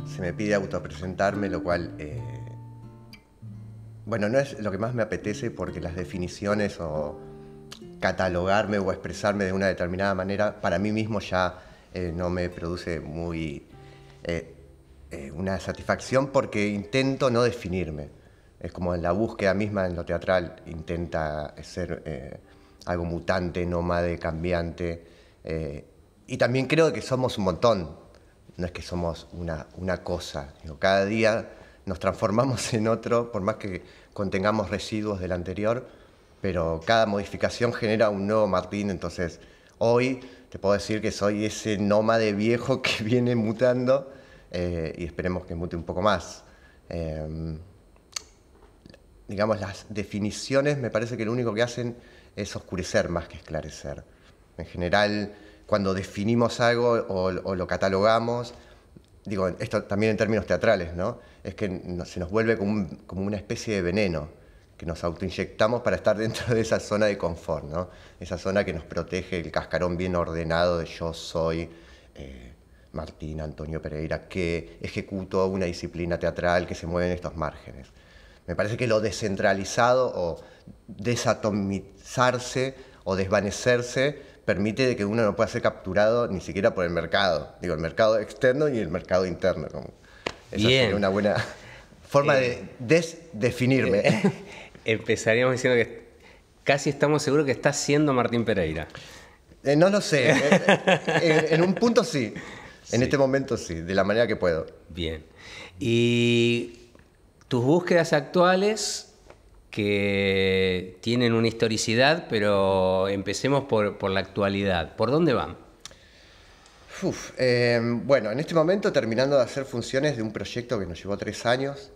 se me pide autopresentarme, lo cual, bueno, no es lo que más me apetece porque las definiciones o catalogarme o expresarme de una determinada manera, para mí mismo ya no me produce una satisfacción porque intento no definirme. Es como en la búsqueda misma en lo teatral, intenta ser algo mutante, nómade, cambiante. Y también creo que somos un montón, no es que somos una cosa. Digo, cada día nos transformamos en otro, por más que contengamos residuos del anterior, pero cada modificación genera un nuevo Martín. Entonces, hoy te puedo decir que soy ese nómade viejo que viene mutando y esperemos que mute un poco más. Digamos, las definiciones me parece que lo único que hacen es oscurecer más que esclarecer. En general, cuando definimos algo o lo catalogamos, digo, esto también en términos teatrales, ¿no? Es que se nos vuelve como una especie de veneno que nos autoinyectamos para estar dentro de esa zona de confort, ¿no? Esa zona que nos protege, el cascarón bien ordenado de yo soy Martín Antonio Pereira, que ejecuto una disciplina teatral que se mueve en estos márgenes. Me parece que lo descentralizado o desatomizarse o desvanecerse permite de que uno no pueda ser capturado ni siquiera por el mercado. Digo, el mercado externo y el mercado interno. Esa sería una buena forma de desdefinirme. Empezaríamos diciendo que casi estamos seguros que estás siendo Martín Pereira. No lo sé. En un punto sí. En este momento sí, de la manera que puedo. Bien. Y tus búsquedas actuales, que tienen una historicidad, pero empecemos por la actualidad. ¿Por dónde van? Bueno, en este momento terminando de hacer funciones de un proyecto que nos llevó 3 años,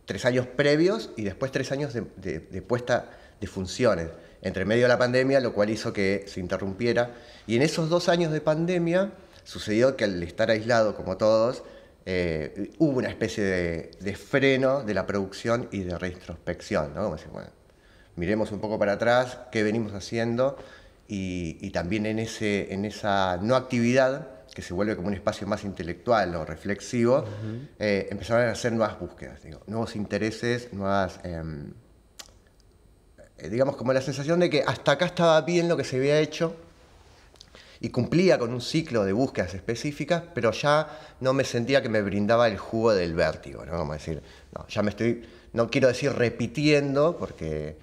3 años previos y después 3 años de puesta de funciones, entre medio de la pandemia, lo cual hizo que se interrumpiera. Y en esos 2 años de pandemia sucedió que al estar aislado como todos, hubo una especie de freno de la producción y de reintrospección, ¿no? Como decir, bueno, miremos un poco para atrás, qué venimos haciendo, y también en esa no actividad, que se vuelve como un espacio más intelectual o reflexivo, empezaron a hacer nuevas búsquedas, digo, nuevos intereses, nuevas... digamos, como la sensación de que hasta acá estaba bien lo que se había hecho, y cumplía con un ciclo de búsquedas específicas, pero ya no me sentía que me brindaba el jugo del vértigo, ¿no? Como decir, no, ya me estoy, no quiero decir repitiendo, porque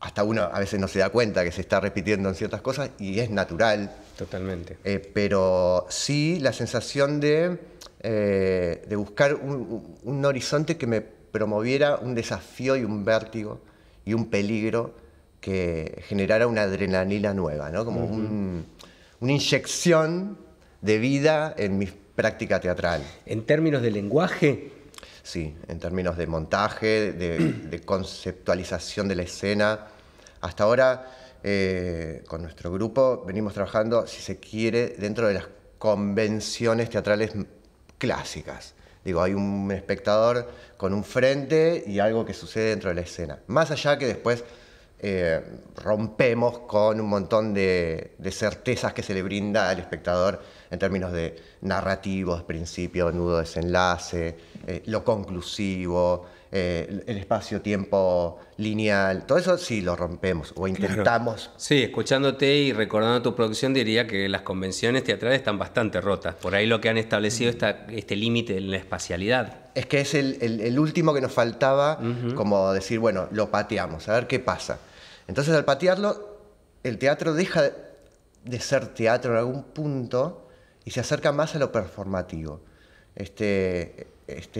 hasta uno a veces no se da cuenta que se está repitiendo en ciertas cosas, y es natural. Totalmente. Pero sí la sensación de buscar un horizonte que me promoviera un desafío y un vértigo y un peligro que generara una adrenalina nueva, ¿no? Como una inyección de vida en mi práctica teatral. ¿En términos de lenguaje? Sí, en términos de montaje, de conceptualización de la escena. Hasta ahora, con nuestro grupo, venimos trabajando, si se quiere, dentro de las convenciones teatrales clásicas. Digo, hay un espectador con un frente y algo que sucede dentro de la escena. Más allá que después rompemos con un montón de certezas que se le brinda al espectador en términos de narrativos, principio, nudo, desenlace, lo conclusivo, el espacio-tiempo lineal. Todo eso sí lo rompemos o intentamos. Claro. Sí, escuchándote y recordando tu producción diría que las convenciones teatrales están bastante rotas. Por ahí lo que han establecido este límite en la espacialidad. Es que es el último que nos faltaba, como decir, bueno, lo pateamos, a ver qué pasa. Entonces, al patearlo, el teatro deja de ser teatro en algún punto y se acerca más a lo performativo. Este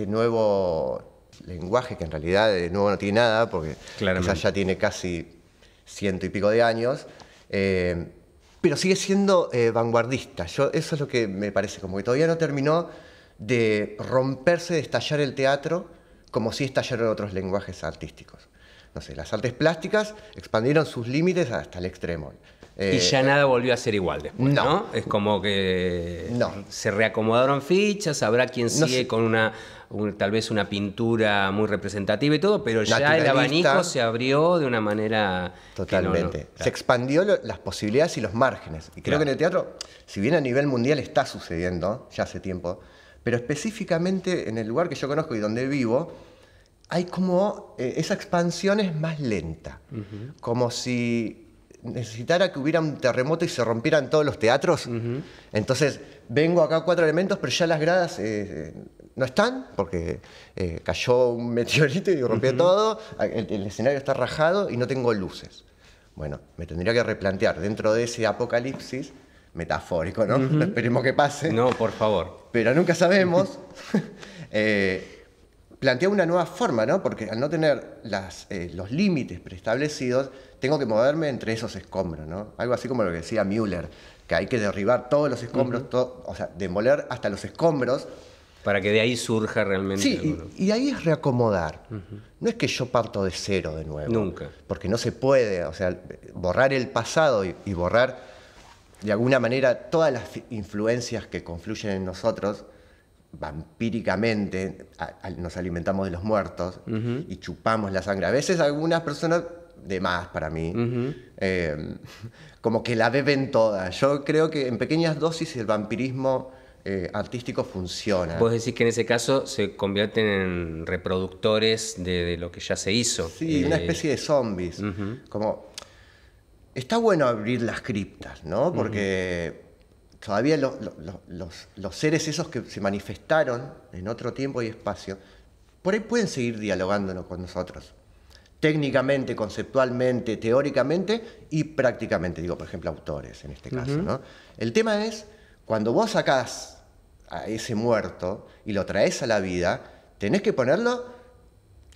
nuevo lenguaje, que en realidad de nuevo no tiene nada, porque quizás ya tiene casi 100 y pico de años, pero sigue siendo vanguardista. Eso es lo que me parece, como que todavía no terminó de romperse, de estallar el teatro, como si estallaron otros lenguajes artísticos. No sé, las artes plásticas expandieron sus límites hasta el extremo. Y ya nada volvió a ser igual después, ¿no? Es como que se reacomodaron fichas, habrá quien sigue con tal vez una pintura muy representativa y todo, pero ya el abanico se abrió de una manera... Totalmente. Se expandió las posibilidades y los márgenes. Y creo que en el teatro, si bien a nivel mundial está sucediendo, ya hace tiempo, Pero específicamente en el lugar que yo conozco y donde vivo, hay como esa expansión es más lenta. Como si necesitara que hubiera un terremoto y se rompieran todos los teatros. Entonces, vengo acá 4 elementos, pero ya las gradas no están, porque cayó un meteorito y rompió todo, el escenario está rajado y no tengo luces. Bueno, me tendría que replantear dentro de ese apocalipsis metafórico, ¿no? No esperemos que pase. No, por favor. Pero nunca sabemos. Plantea una nueva forma, ¿no? Porque al no tener los límites preestablecidos, tengo que moverme entre esos escombros, ¿no? Algo así como lo que decía Müller, que hay que derribar todos los escombros, o sea, demoler hasta los escombros. Para que de ahí surja realmente. Sí, y ahí es reacomodar. No es que yo parto de cero de nuevo. Nunca. Porque no se puede, o sea, borrar el pasado y borrar de alguna manera todas las influencias que confluyen en nosotros, vampíricamente, nos alimentamos de los muertos y chupamos la sangre. A veces algunas personas, de más para mí, como que la beben toda. Yo creo que en pequeñas dosis el vampirismo artístico funciona. Vos decís que en ese caso se convierten en reproductores de lo que ya se hizo. Sí, una especie de zombies. Como... Está bueno abrir las criptas, ¿no? Porque todavía los seres esos que se manifestaron en otro tiempo y espacio, por ahí pueden seguir dialogándonos con nosotros. Técnicamente, conceptualmente, teóricamente y prácticamente. Digo, por ejemplo, autores en este caso, ¿no? El tema es, cuando vos sacás a ese muerto y lo traes a la vida, tenés que ponerlo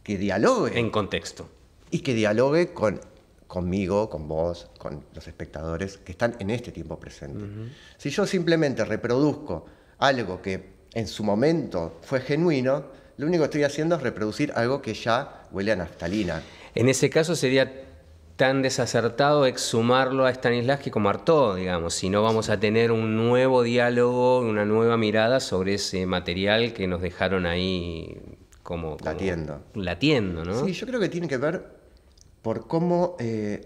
que dialogue. En contexto. Y que dialogue conmigo, con vos, con los espectadores que están en este tiempo presente. Si yo simplemente reproduzco algo que en su momento fue genuino, lo único que estoy haciendo es reproducir algo que ya huele a naftalina. En ese caso sería tan desacertado exhumarlo a Stanislavski como Artaud, digamos, si no vamos a tener un nuevo diálogo, una nueva mirada sobre ese material que nos dejaron ahí como latiendo, ¿no? Sí, yo creo que tiene que ver por cómo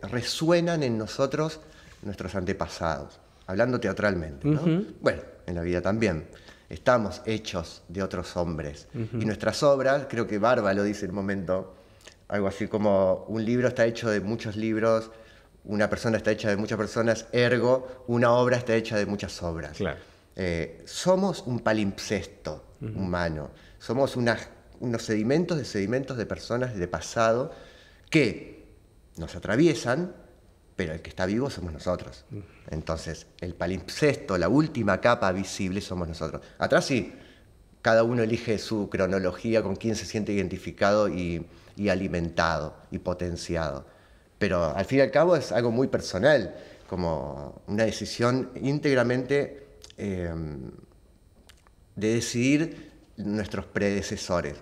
resuenan en nosotros nuestros antepasados, hablando teatralmente, ¿no? Bueno, en la vida también. Estamos hechos de otros hombres. Y nuestras obras, creo que Barba lo dice en un momento, algo así como un libro está hecho de muchos libros, una persona está hecha de muchas personas, ergo, una obra está hecha de muchas obras. Claro. Somos un palimpsesto humano, somos unos sedimentos de personas de pasado que nos atraviesan, pero el que está vivo somos nosotros. Entonces, el palimpsesto, la última capa visible, somos nosotros. Atrás sí, cada uno elige su cronología, con quién se siente identificado y alimentado y potenciado. Pero al fin y al cabo es algo muy personal, como una decisión íntegramente de decidir nuestros predecesores,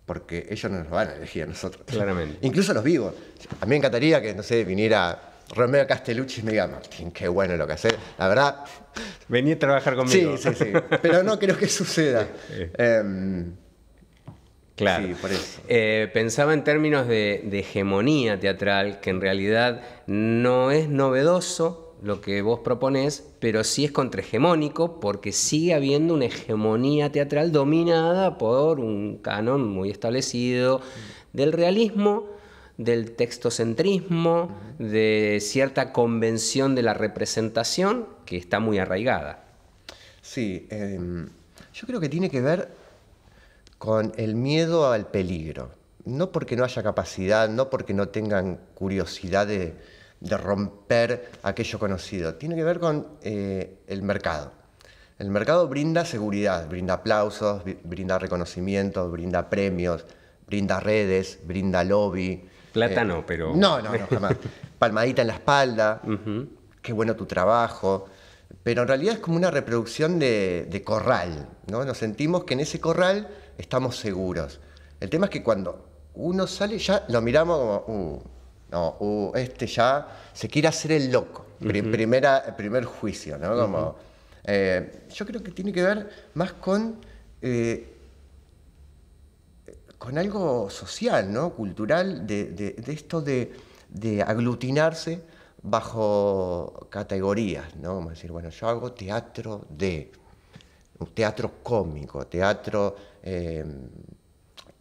porque ellos no nos van a elegir a nosotros. Claramente. Incluso los vivos. A mí me encantaría que, no sé, viniera Romeo Castellucci y me diga, Martín, qué bueno lo que haces. La verdad... Vení a trabajar conmigo. Sí. Pero no creo que suceda. Claro. Sí, por eso. Pensaba en términos de hegemonía teatral, que en realidad no es novedoso lo que vos proponés, pero sí es contrahegemónico porque sigue habiendo una hegemonía teatral dominada por un canon muy establecido del realismo, del textocentrismo, de cierta convención de la representación que está muy arraigada. Sí, yo creo que tiene que ver con el miedo al peligro. No porque no haya capacidad, no porque no tengan curiosidad de romper aquello conocido. Tiene que ver con el mercado. El mercado brinda seguridad, brinda aplausos, brinda reconocimiento, brinda premios, brinda redes, brinda lobby. Plata no, pero... No, jamás. Palmadita en la espalda, qué bueno tu trabajo. Pero en realidad es como una reproducción de corral, ¿no? Nos sentimos que en ese corral estamos seguros. El tema es que cuando uno sale ya lo miramos como, este ya se quiere hacer el loco. Primer juicio, ¿no? Como, yo creo que tiene que ver más con algo social, ¿no? Cultural, de esto de aglutinarse bajo categorías, ¿no? Como decir, bueno, yo hago teatro de... teatro cómico, teatro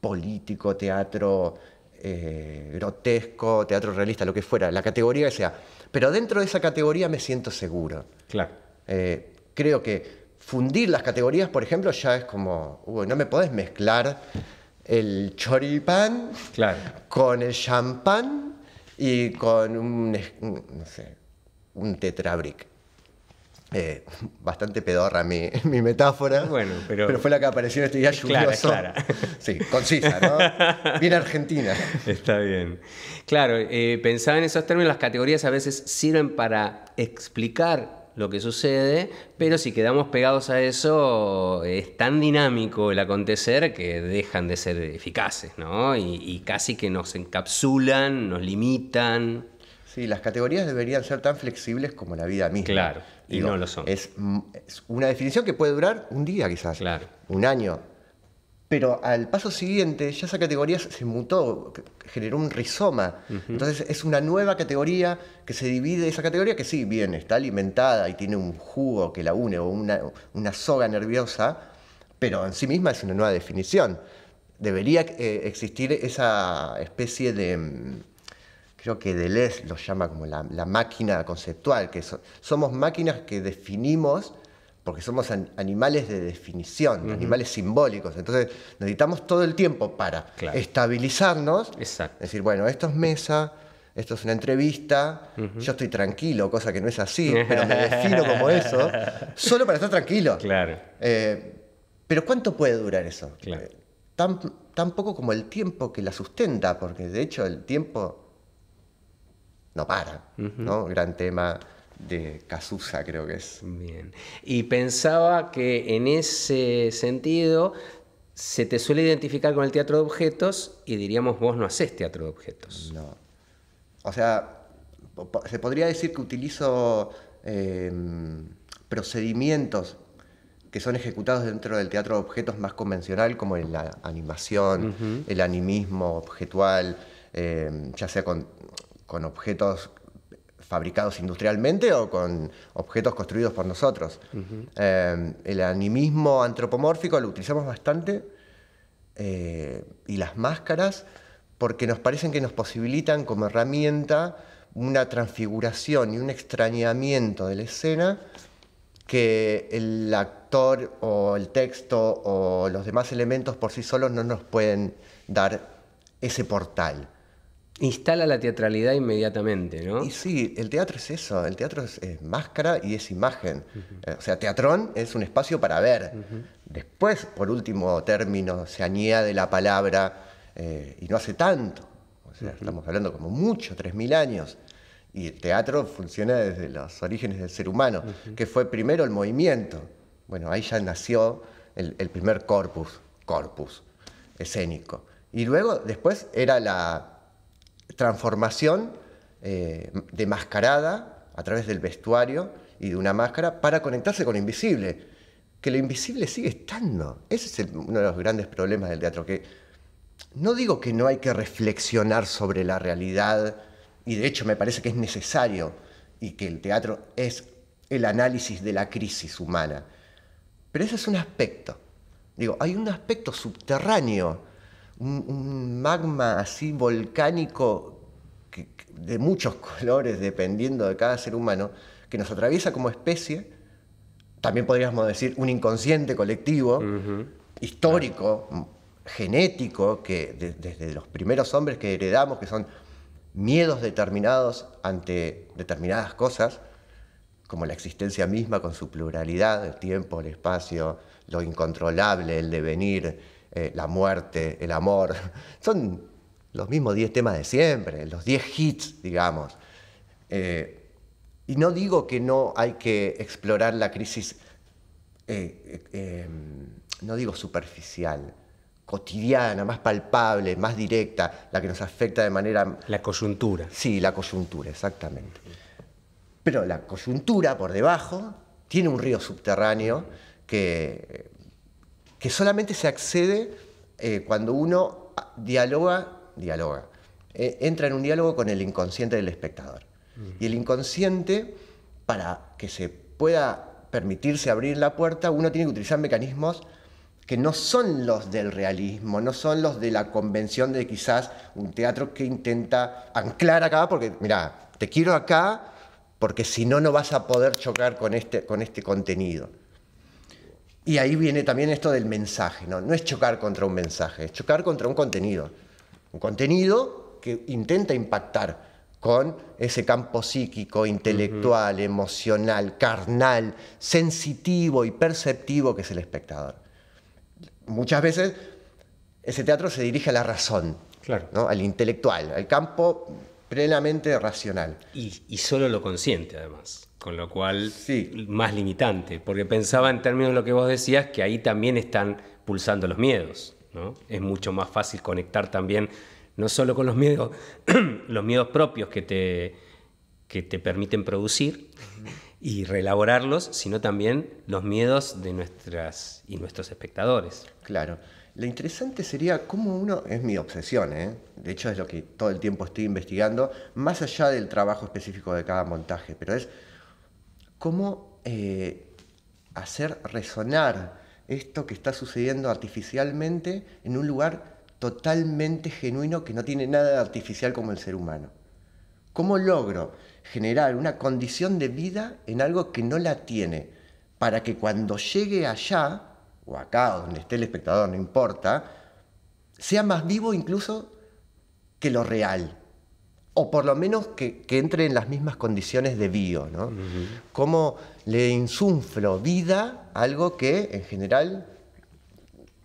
político, teatro grotesco, teatro realista, lo que fuera, la categoría que sea. Pero dentro de esa categoría me siento seguro. Claro. Creo que fundir las categorías, por ejemplo, ya es como, no me podés mezclar el choripán con el champán y con un tetrabric. Bastante pedorra mi metáfora, bueno, pero fue la que apareció en este día lluvioso. Clara. Sí, concisa, ¿no? Bien argentina. Está bien. Claro, pensaba en esos términos, las categorías a veces sirven para explicar lo que sucede, pero si quedamos pegados a eso, es tan dinámico el acontecer que dejan de ser eficaces, ¿no? Y casi que nos encapsulan, nos limitan. Sí, las categorías deberían ser tan flexibles como la vida misma. Claro, y no lo son. Es una definición que puede durar un día quizás, claro, un año. Pero al paso siguiente ya esa categoría se mutó, generó un rizoma. Entonces es una nueva categoría que se divide, esa categoría que sí, bien, está alimentada y tiene un jugo que la une o una soga nerviosa, pero en sí misma es una nueva definición. Debería existir esa especie de, creo que Deleuze lo llama como la máquina conceptual, que somos máquinas que definimos porque somos animales de definición, animales simbólicos. Entonces necesitamos todo el tiempo para estabilizarnos. Exacto. Decir, bueno, esto es mesa, esto es una entrevista, yo estoy tranquilo, cosa que no es así, pero me defino como eso, solo para estar tranquilo. Claro. Pero ¿cuánto puede durar eso? Claro. Tan poco como el tiempo que la sustenta, porque de hecho el tiempo no para, ¿no? Gran tema de Cazuza, creo que es. Bien. Y pensaba que en ese sentido se te suele identificar con el teatro de objetos y diríamos vos no hacés teatro de objetos. No. O sea, se podría decir que utilizo procedimientos que son ejecutados dentro del teatro de objetos más convencional, como en la animación, el animismo objetual, ya sea con objetos fabricados industrialmente o con objetos construidos por nosotros. El animismo antropomórfico lo utilizamos bastante, y las máscaras, porque nos parecen que nos posibilitan como herramienta una transfiguración y un extrañamiento de la escena que el actor o el texto o los demás elementos por sí solos no nos pueden dar ese portal. Instala la teatralidad inmediatamente, ¿no? Y sí, el teatro es eso, el teatro es máscara y es imagen. O sea, teatrón es un espacio para ver. Después, por último término, se añade la palabra, y no hace tanto. O sea, estamos hablando como mucho, 3.000 años. Y el teatro funciona desde los orígenes del ser humano, que fue primero el movimiento. Bueno, ahí ya nació el primer corpus escénico. Y luego, después, era la transformación de mascarada a través del vestuario y de una máscara para conectarse con lo invisible, que lo invisible sigue estando. Ese es uno de los grandes problemas del teatro, que no digo que no hay que reflexionar sobre la realidad, y de hecho me parece que es necesario, y que el teatro es el análisis de la crisis humana, pero ese es un aspecto. Digo, hay un aspecto subterráneo, un magma así volcánico de muchos colores, dependiendo de cada ser humano, que nos atraviesa como especie. También podríamos decir un inconsciente colectivo, histórico, genético, que desde los primeros hombres que heredamos, que son miedos determinados ante determinadas cosas, como la existencia misma con su pluralidad, el tiempo, el espacio, lo incontrolable, el devenir, la muerte, el amor. Son los mismos 10 temas de siempre, los 10 hits, digamos. Y no digo que no hay que explorar la crisis, no digo superficial, cotidiana, más palpable, más directa, la que nos afecta de manera... La coyuntura. Sí, la coyuntura, exactamente. Pero la coyuntura, por debajo, tiene un río subterráneo que solamente se accede cuando uno dialoga, entra en un diálogo con el inconsciente del espectador. Y el inconsciente, para que se pueda permitirse abrir la puerta, uno tiene que utilizar mecanismos que no son los del realismo, no son los de la convención de quizás un teatro que intenta anclar acá, porque mira, te quiero acá porque si no, no vas a poder chocar con este contenido. Y ahí viene también esto del mensaje, ¿no? No es chocar contra un mensaje, es chocar contra un contenido. Un contenido que intenta impactar con ese campo psíquico, intelectual, emocional, carnal, sensitivo y perceptivo que es el espectador. Muchas veces ese teatro se dirige a la razón, claro, ¿no? Al intelectual, al campo plenamente racional. Y solo lo consciente, además, con lo cual sí, más limitante, porque pensaba en términos de lo que vos decías, que ahí también están pulsando los miedos, ¿no? Es mucho más fácil conectar también, no solo con los miedos propios que te permiten producir y reelaborarlos, sino también los miedos de nuestros espectadores. Claro. Lo interesante sería cómo uno, es mi obsesión, de hecho es lo que todo el tiempo estoy investigando, más allá del trabajo específico de cada montaje, pero es cómo hacer resonar esto que está sucediendo artificialmente en un lugar totalmente genuino que no tiene nada de artificial como el ser humano. ¿Cómo logro generar una condición de vida en algo que no la tiene, para que cuando llegue allá, o acá, o donde esté el espectador, no importa, sea más vivo incluso que lo real? O por lo menos que entre en las mismas condiciones de bio, ¿no? Cómo le insuflo vida a algo que, en general,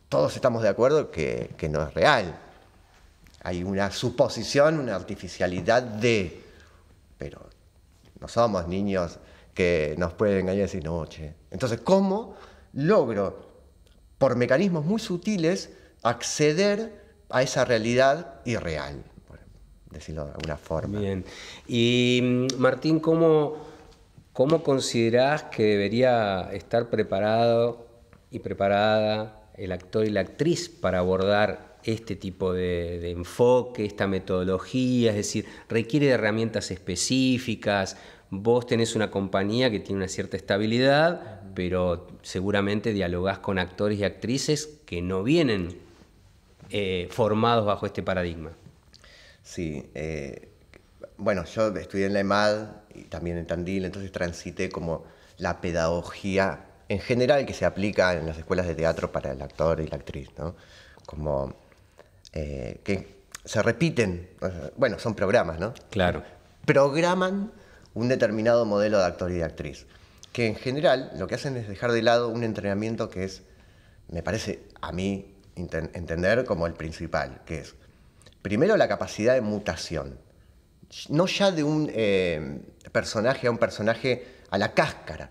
todos estamos de acuerdo que no es real. Hay una suposición, una artificialidad pero no somos niños que nos pueden engañar y decir, no, che. Entonces, ¿cómo logro, por mecanismos muy sutiles, acceder a esa realidad irreal, por decirlo de alguna forma? Bien. Y Martín, ¿cómo considerás que debería estar preparado y preparada el actor y la actriz para abordar este tipo de enfoque, esta metodología? Es decir, requiere de herramientas específicas. Vos tenés una compañía que tiene una cierta estabilidad, pero seguramente dialogás con actores y actrices que no vienen formados bajo este paradigma. Sí. Bueno, yo estudié en la EMAD y también en Tandil, entonces transité como la pedagogía en general que se aplica en las escuelas de teatro para el actor y la actriz, ¿no? Como que se repiten, bueno, son programas, ¿no? Claro. Programan un determinado modelo de actor y de actriz, que en general lo que hacen es dejar de lado un entrenamiento que es, me parece a mí entender como el principal, que es, primero, la capacidad de mutación, no ya de un personaje a un personaje a la cáscara,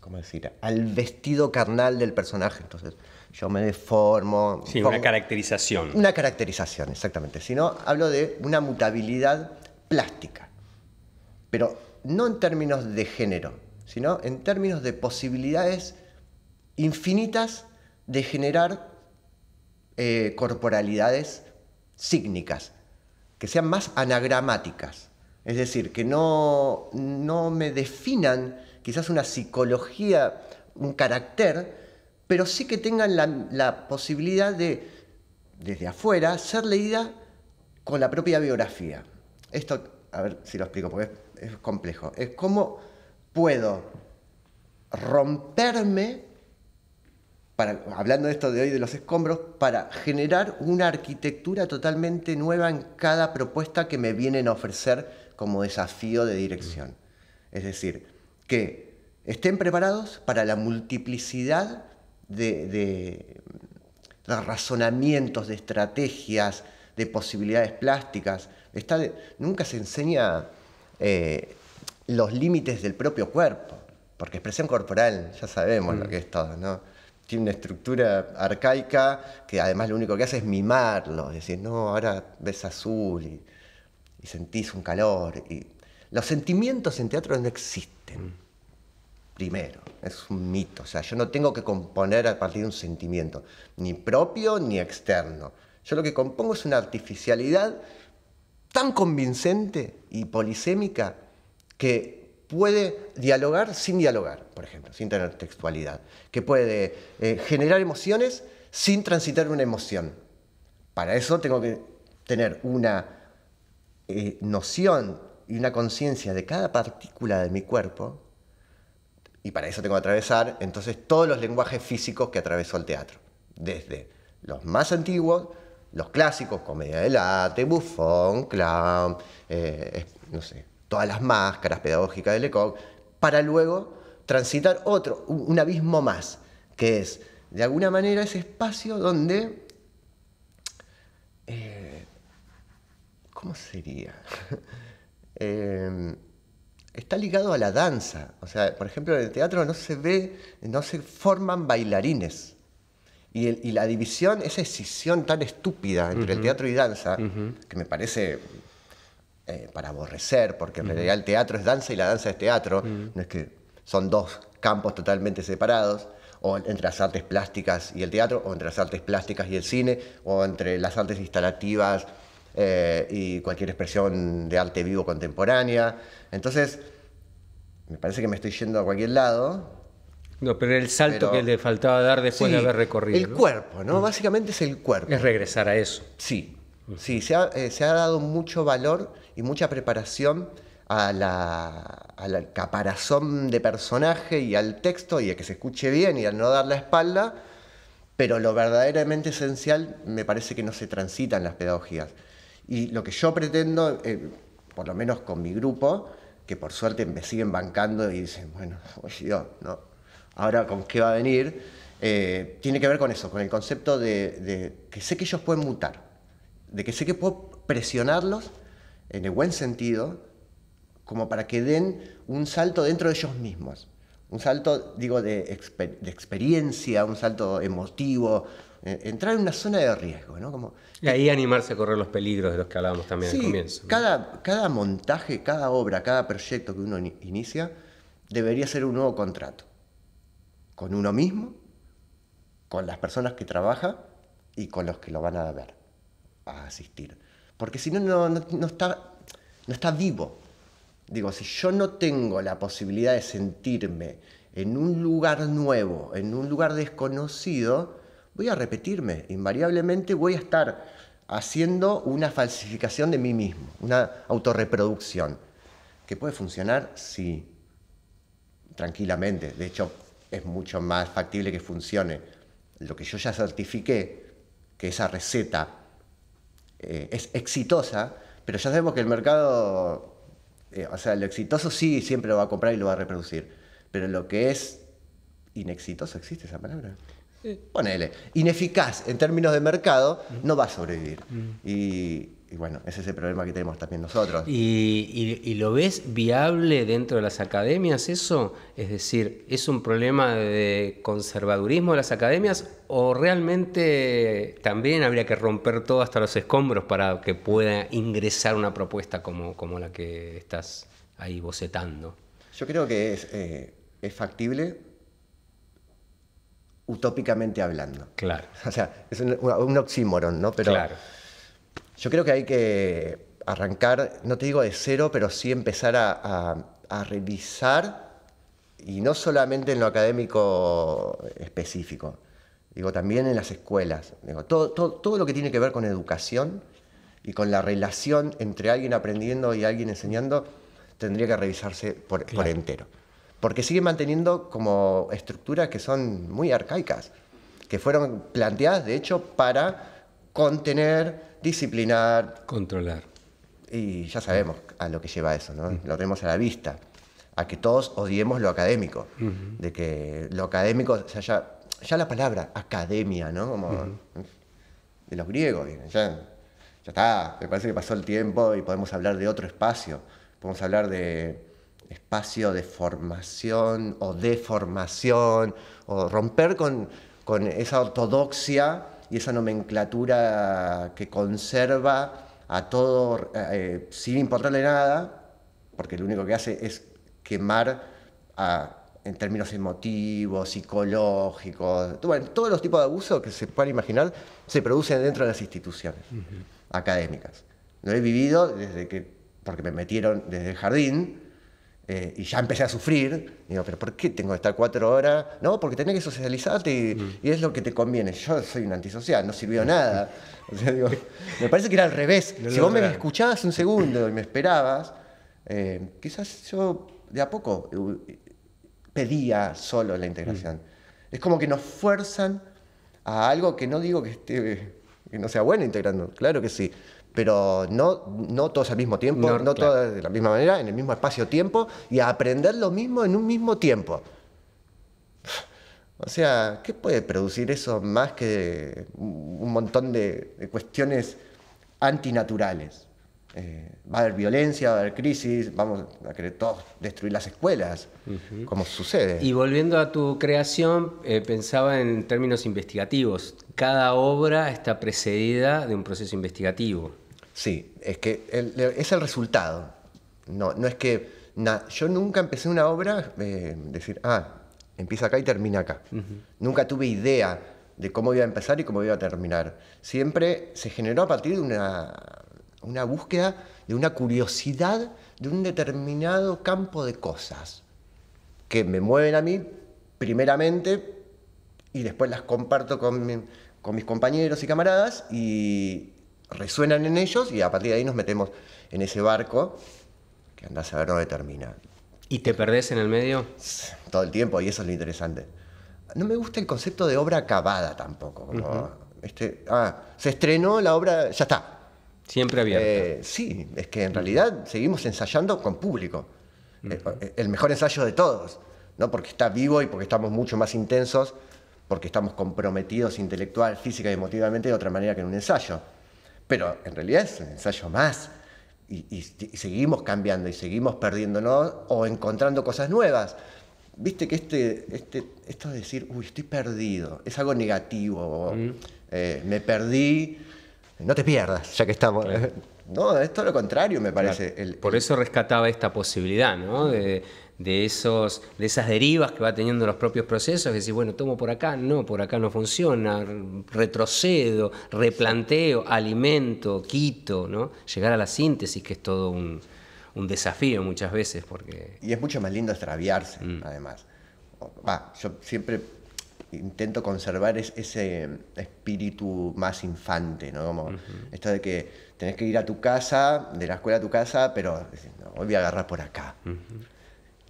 ¿cómo decir? Al vestido carnal del personaje. Entonces, yo me deformo. Sí, una caracterización. Una caracterización, exactamente. Sino hablo de una mutabilidad plástica. Pero no en términos de género, sino en términos de posibilidades infinitas de generar corporalidades sígnicas, que sean más anagramáticas. Es decir, que no me definan quizás una psicología, un carácter, pero sí que tengan la posibilidad de, desde afuera, ser leída con la propia biografía. Esto, a ver si lo explico, porque es complejo. Es cómo puedo romperme, hablando de esto de hoy de los escombros, para generar una arquitectura totalmente nueva en cada propuesta que me vienen a ofrecer como desafío de dirección. Es decir, que estén preparados para la multiplicidad de razonamientos, de estrategias, de posibilidades plásticas. Nunca se enseña los límites del propio cuerpo, porque expresión corporal, ya sabemos lo que es todo, ¿no? Tiene una estructura arcaica que además lo único que hace es mimarlo, es decir, no, ahora ves azul y sentís un calor. Y los sentimientos en teatro no existen. Primero, es un mito. O sea, yo no tengo que componer a partir de un sentimiento, ni propio ni externo. Yo lo que compongo es una artificialidad tan convincente y polisémica que puede dialogar sin dialogar, por ejemplo, sin tener textualidad, que puede generar emociones sin transitar una emoción. Para eso tengo que tener una noción y una conciencia de cada partícula de mi cuerpo, y para eso tengo que atravesar entonces todos los lenguajes físicos que atravesó el teatro, desde los más antiguos, los clásicos, comedia dell'arte, Buffon, clown, no sé, todas las máscaras pedagógicas de Lecoq, para luego transitar un abismo más, que es, de alguna manera, ese espacio donde... ¿cómo sería? Está ligado a la danza. O sea, por ejemplo, en el teatro no se forman bailarines. Y la división, esa escisión tan estúpida entre el teatro y danza, que me parece para aborrecer, porque en realidad el teatro es danza y la danza es teatro, no es que son dos campos totalmente separados, o entre las artes plásticas y el teatro, o entre las artes plásticas y el cine, o entre las artes instalativas y cualquier expresión de arte vivo contemporánea. Entonces, me parece que me estoy yendo a cualquier lado. No, pero el salto que le faltaba dar después de haber recorrido. El cuerpo, ¿no? Básicamente es el cuerpo. Es regresar a eso. Sí, sí, se ha dado mucho valor y mucha preparación al caparazón de personaje y al texto, y a que se escuche bien y a no dar la espalda, pero lo verdaderamente esencial me parece que no se transita en las pedagogías. Y lo que yo pretendo, por lo menos con mi grupo, que por suerte me siguen bancando y dicen, bueno, oye, Dios, ¿no? Ahora con qué va a venir, tiene que ver con eso, con el concepto de que sé que ellos pueden mutar, de que sé que puedo presionarlos en el buen sentido, como para que den un salto dentro de ellos mismos. Un salto, digo, de experiencia, un salto emotivo, entrar en una zona de riesgo, ¿no? Y ahí animarse a correr los peligros de los que hablábamos también al comienzo. Cada montaje, cada obra, cada proyecto que uno inicia, debería ser un nuevo contrato. Con uno mismo, con las personas que trabaja y con los que lo van a ver, a asistir. Porque si no, no está vivo. Digo, si yo no tengo la posibilidad de sentirme en un lugar nuevo, en un lugar desconocido, voy a repetirme. Invariablemente voy a estar haciendo una falsificación de mí mismo, una autorreproducción. ¿Que puede funcionar? Sí, tranquilamente. De hecho, es mucho más factible que funcione lo que yo ya certifiqué, que esa receta es exitosa, pero ya sabemos que el mercado... o sea, lo exitoso sí siempre lo va a comprar y lo va a reproducir. Pero lo que es inexitoso, ¿existe esa palabra? Ponele. Ineficaz en términos de mercado, no va a sobrevivir. Y bueno, ese es el problema que tenemos también nosotros. ¿Y lo ves viable dentro de las academias eso? Es decir, ¿es un problema de conservadurismo de las academias o realmente también habría que romper todo hasta los escombros para que pueda ingresar una propuesta como la que estás ahí bocetando? Yo creo que es factible utópicamente hablando. Claro. O sea, es un oxímoron, ¿no? Pero claro. Yo creo que hay que arrancar, no te digo de cero, pero sí empezar a revisar, y no solamente en lo académico específico, digo, también en las escuelas. Digo, todo lo que tiene que ver con educación y con la relación entre alguien aprendiendo y alguien enseñando, tendría que revisarse por entero. Porque sigue manteniendo como estructuras que son muy arcaicas, que fueron planteadas, de hecho, para contener, disciplinar, controlar. Y ya sabemos a lo que lleva eso, ¿no? Lo tenemos a la vista, a que todos odiemos lo académico, de que lo académico, o sea, ya la palabra academia, ¿no? Como de los griegos, ya está, me parece que pasó el tiempo y podemos hablar de otro espacio, podemos hablar de espacio de formación o deformación, o romper con esa ortodoxia y esa nomenclatura que conserva a todo sin importarle nada, porque lo único que hace es quemar en términos emotivos, psicológicos. Bueno, todos los tipos de abusos que se puedan imaginar se producen dentro de las instituciones académicas. Lo he vivido porque me metieron desde el jardín y ya empecé a sufrir. Digo, ¿pero por qué tengo que estar 4 horas? No, porque tenés que socializarte y es lo que te conviene. Yo soy un antisocial, no sirvió nada. O sea, digo, me parece que era al revés. Si vos me escuchabas un segundo y me esperabas, quizás yo de a poco pedía solo la integración. Es como que nos fuerzan a algo que no digo que no sea bueno integrando, claro que sí, pero no todos al mismo tiempo, no todos de la misma manera, en el mismo espacio-tiempo, y a aprender lo mismo en un mismo tiempo. O sea, ¿qué puede producir eso más que un montón de cuestiones antinaturales? Va a haber violencia, va a haber crisis, vamos a querer todos destruir las escuelas, como sucede. Y volviendo a tu creación, pensaba en términos investigativos. Cada obra está precedida de un proceso investigativo. Sí, es que es el resultado. No es que yo nunca empecé una obra decir, empieza acá y termina acá. Nunca tuve idea de cómo iba a empezar y cómo iba a terminar. Siempre se generó a partir de una búsqueda, de una curiosidad de un determinado campo de cosas que me mueven a mí primeramente y después las comparto con mis compañeros y camaradas y resuenan en ellos y a partir de ahí nos metemos en ese barco que andás a ver dónde termina. ¿Y te perdés en el medio? Todo el tiempo, y eso es lo interesante. No me gusta el concepto de obra acabada tampoco. Como, se estrenó la obra, ya está. Siempre abierta. Sí, es que en realidad seguimos ensayando con público. El mejor ensayo de todos, ¿no? Porque está vivo y porque estamos mucho más intensos, porque estamos comprometidos intelectual, física y emotivamente de otra manera que en un ensayo. Pero en realidad es un ensayo más. Y seguimos cambiando y seguimos perdiéndonos o encontrando cosas nuevas. Viste que esto de decir, estoy perdido, es algo negativo. Me perdí. No te pierdas, ya que estamos. Claro. No, es todo lo contrario, me parece. Claro. Por eso rescataba esta posibilidad, ¿no? De esas derivas que va teniendo los propios procesos, que decir, bueno, tomo por acá no funciona, retrocedo, replanteo, alimento, quito, ¿no? Llegar a la síntesis, que es todo un desafío muchas veces. Y es mucho más lindo extraviarse, además. Yo siempre intento conservar ese espíritu más infante, ¿no? Como esto de que tenés que ir a tu casa, de la escuela a tu casa, pero no, hoy voy a agarrar por acá.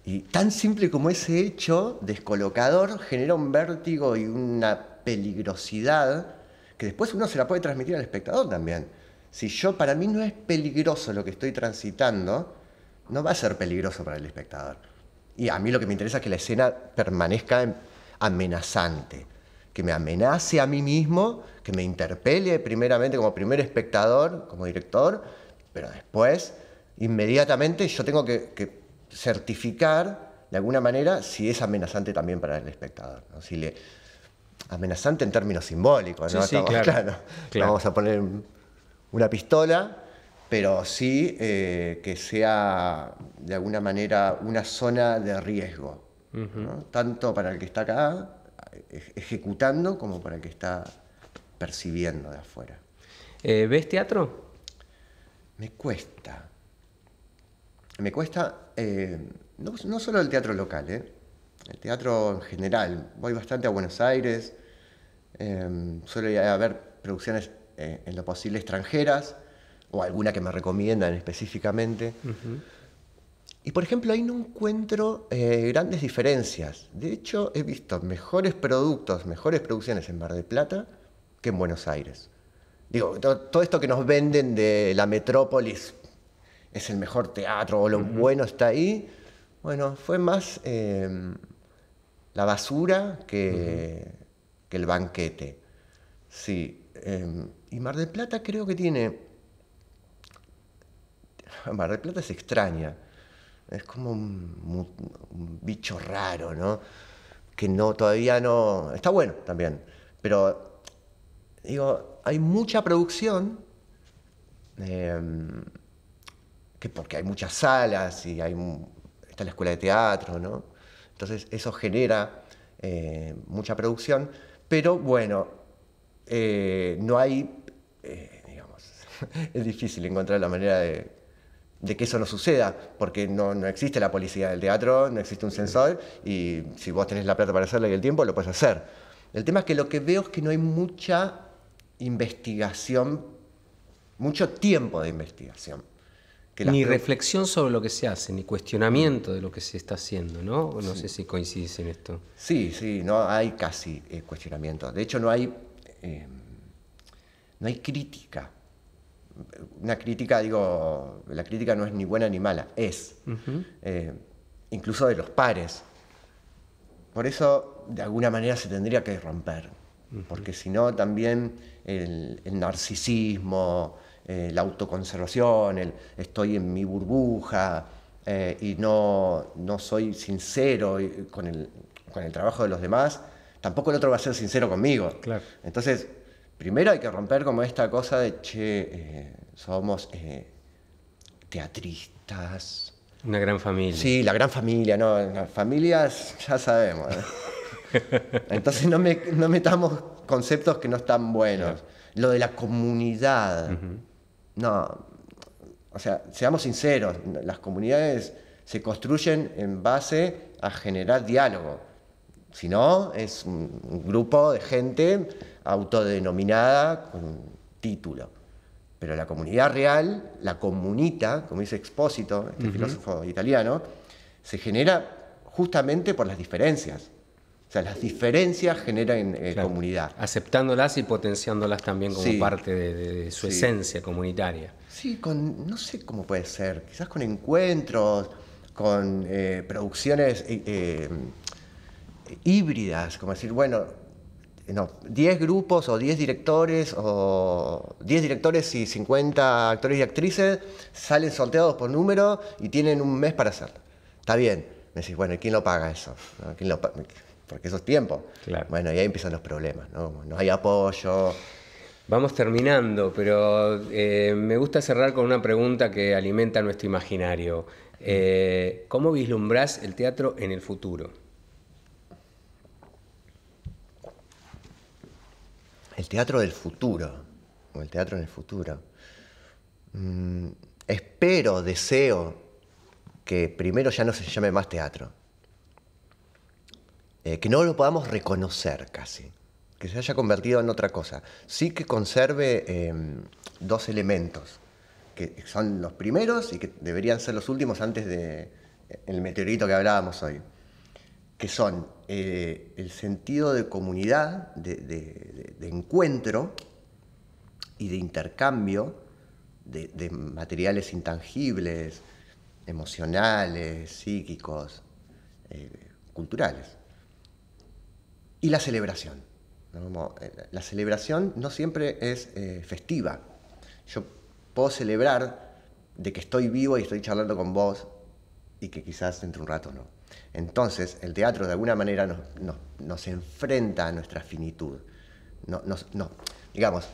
Y tan simple como ese hecho descolocador genera un vértigo y una peligrosidad que después uno se la puede transmitir al espectador también. Si para mí no es peligroso lo que estoy transitando, no va a ser peligroso para el espectador. Y a mí lo que me interesa es que la escena permanezca amenazante, que me amenace a mí mismo, que me interpele primeramente como primer espectador, como director, pero después, inmediatamente, yo tengo que certificar de alguna manera si es amenazante también para el espectador, ¿no? Amenazante en términos simbólicos, ¿no? Sí, claro. Vamos a poner una pistola, pero sí que sea de alguna manera una zona de riesgo, ¿no? Tanto para el que está acá ejecutando como para el que está percibiendo de afuera. ¿Ves teatro? Me cuesta, no solo el teatro local, el teatro en general. Voy bastante a Buenos Aires, suele haber producciones en lo posible extranjeras, o alguna que me recomiendan específicamente. Y por ejemplo, ahí no encuentro grandes diferencias. De hecho, he visto mejores producciones en Mar del Plata que en Buenos Aires. Digo, todo esto que nos venden de la metrópolis es el mejor teatro o lo bueno está ahí. Bueno, fue más la basura que el banquete. Sí. Y Mar del Plata creo que tiene... Mar del Plata es extraña. Es como un bicho raro, ¿no? Que todavía no... Está bueno también. Pero, digo, hay mucha producción... porque hay muchas salas y está la escuela de teatro, ¿no? Entonces eso genera mucha producción, pero bueno, no hay, digamos, es difícil encontrar la manera de de que eso no suceda, porque no existe la policía del teatro, no existe un censor, y si vos tenés la plata para hacerlo y el tiempo, lo puedes hacer. El tema es que lo que veo es que no hay mucha investigación, mucho tiempo de investigación. Ni reflexión sobre lo que se hace, ni cuestionamiento de lo que se está haciendo, ¿no? No sé si coincides en esto. Sí, no hay casi cuestionamiento. De hecho, no hay crítica. Una crítica, la crítica no es ni buena ni mala, es. Incluso de los pares. Por eso, de alguna manera, se tendría que romper. Porque si no, también el narcisismo, la autoconservación, estoy en mi burbuja y no soy sincero con el trabajo de los demás, tampoco el otro va a ser sincero conmigo. Claro. Entonces, primero hay que romper como esta cosa de, somos teatristas. Una gran familia. Sí, la gran familia, ¿no? Las familias ya sabemos. Entonces no metamos conceptos que no están buenos. Claro. Lo de la comunidad. No, o sea, seamos sinceros, las comunidades se construyen en base a generar diálogo. Si no, es un grupo de gente autodenominada con un título. Pero la comunidad real, la comunità, como dice Expósito, este filósofo italiano, se genera justamente por las diferencias. O sea, las diferencias generan comunidad. Aceptándolas y potenciándolas también como parte de su esencia comunitaria. Sí, no sé cómo puede ser, quizás con encuentros, con producciones híbridas, como decir, 10 grupos o 10 directores y 50 actores y actrices salen sorteados por número y tienen un mes para hacerlo. Está bien. Me decís, ¿y quién lo paga eso? ¿No? ¿Quién lo paga? Porque eso es tiempo. Claro. Y ahí empiezan los problemas, ¿no? No hay apoyo. Vamos terminando, pero me gusta cerrar con una pregunta que alimenta nuestro imaginario. ¿Cómo vislumbrás el teatro en el futuro? El teatro del futuro, o el teatro en el futuro. Deseo que primero ya no se llame más teatro. Que no lo podamos reconocer casi, que se haya convertido en otra cosa. Sí que conserve 2 elementos, que son los primeros y que deberían ser los últimos antes del meteorito que hablábamos hoy, que son el sentido de comunidad, de encuentro y de intercambio de materiales intangibles, emocionales, psíquicos, culturales. Y la celebración. ¿No? La celebración no siempre es festiva. Yo puedo celebrar de que estoy vivo y estoy charlando con vos y que quizás dentro de un rato no. Entonces, el teatro de alguna manera nos enfrenta a nuestra finitud. Digamos,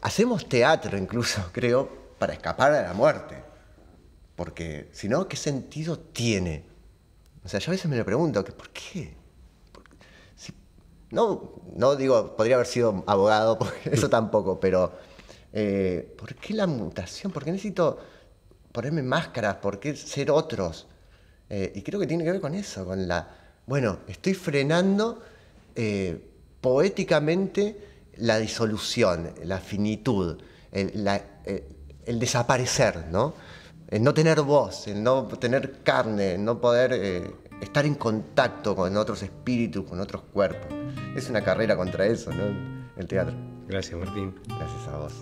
hacemos teatro incluso, creo, para escapar a la muerte. Porque si no, ¿qué sentido tiene? O sea, yo a veces me lo pregunto, ¿por qué? No digo, podría haber sido abogado, porque eso tampoco, pero ¿por qué la mutación? ¿Por qué necesito ponerme máscaras? ¿Por qué ser otros? Y creo que tiene que ver con eso, con estoy frenando poéticamente la disolución, la finitud, el desaparecer, ¿no? El no tener voz, el no tener carne, el no poder estar en contacto con otros espíritus, con otros cuerpos. Es una carrera contra eso, ¿no? El teatro. Gracias, Martín. Gracias a vos.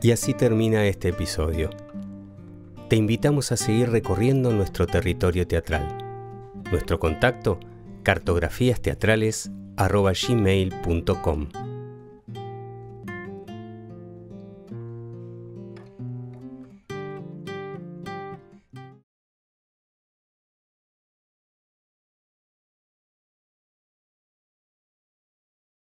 Y así termina este episodio. Te invitamos a seguir recorriendo nuestro territorio teatral. Nuestro contacto, cartografiasteatrales@gmail.com.